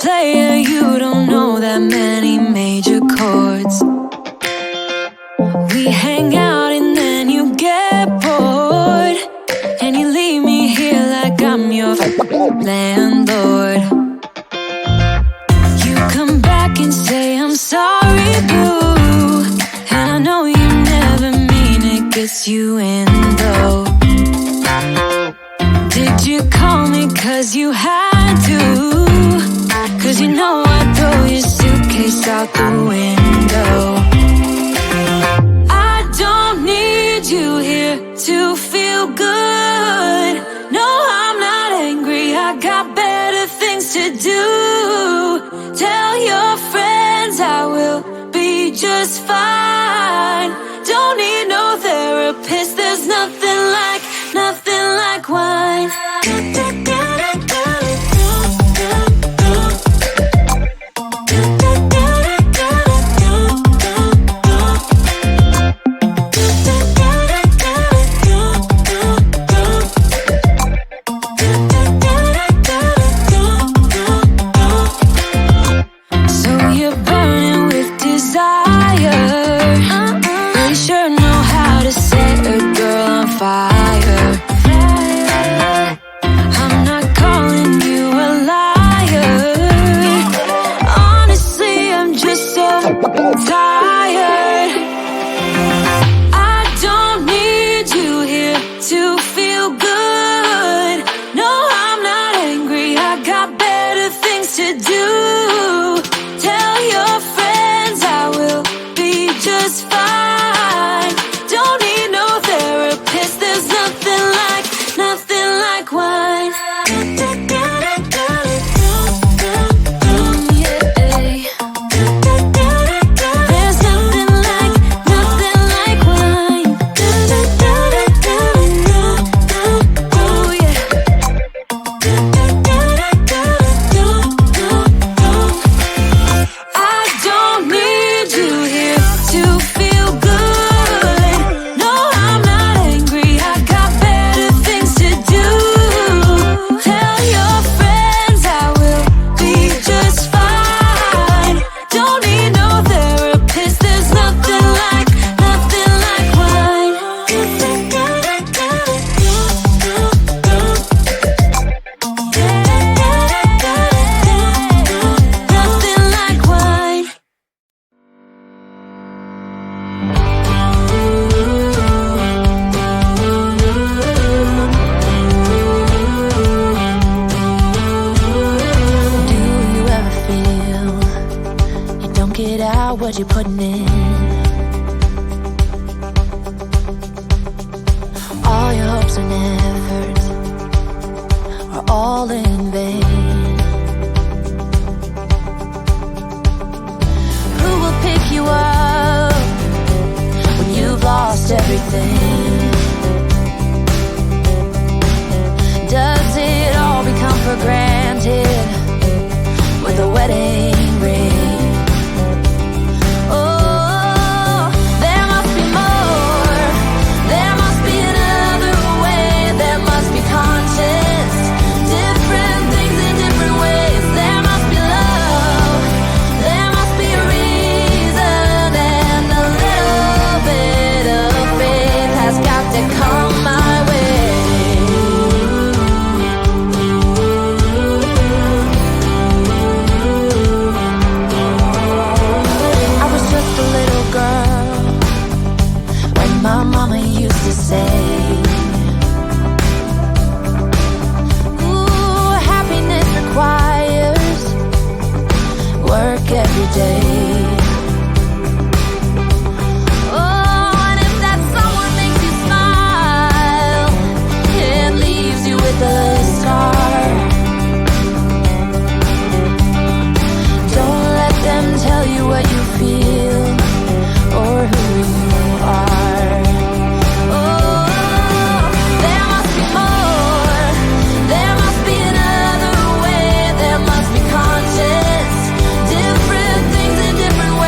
player, you don't know that many major chords. We hang out and then you get bored, and you leave me here like I'm your landlord. You come back and say I'm sorry, boo, and I know you never mean it, gets you in though. Did you call me cause you had to? Cause you know I'd throw your suitcase out the window. I don't need you here to feel good. No, I'm not angry, I got better things to do. Tell your friends I will be just fine. Don't need no therapist, there's nothing like wine. What you're putting in, all your hopes and efforts are all in vain. Who will pick you up when you've lost everything? Does it all become for granted with a wedding ring? Different things in different ways.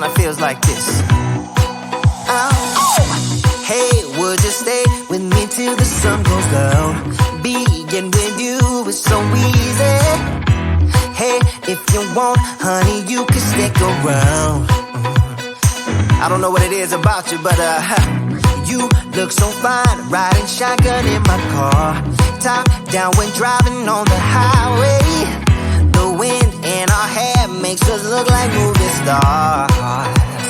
kinda feels like this. Hey, would you stay with me till the sun goes down? Being with you is so easy. Hey, if you want, honey, you can stick around. I don't know what it is about you, but you look so fine, riding shotgun in my car. Top down when driving on the highway. The wind in our hair makes us look like movie stars.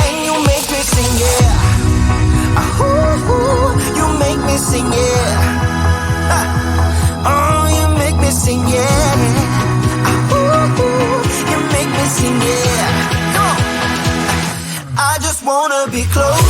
And you make me sing, yeah. Ooh, you make me sing, yeah. Oh, you make me sing, yeah. Ooh, you make me sing, yeah. Come on. I just wanna be close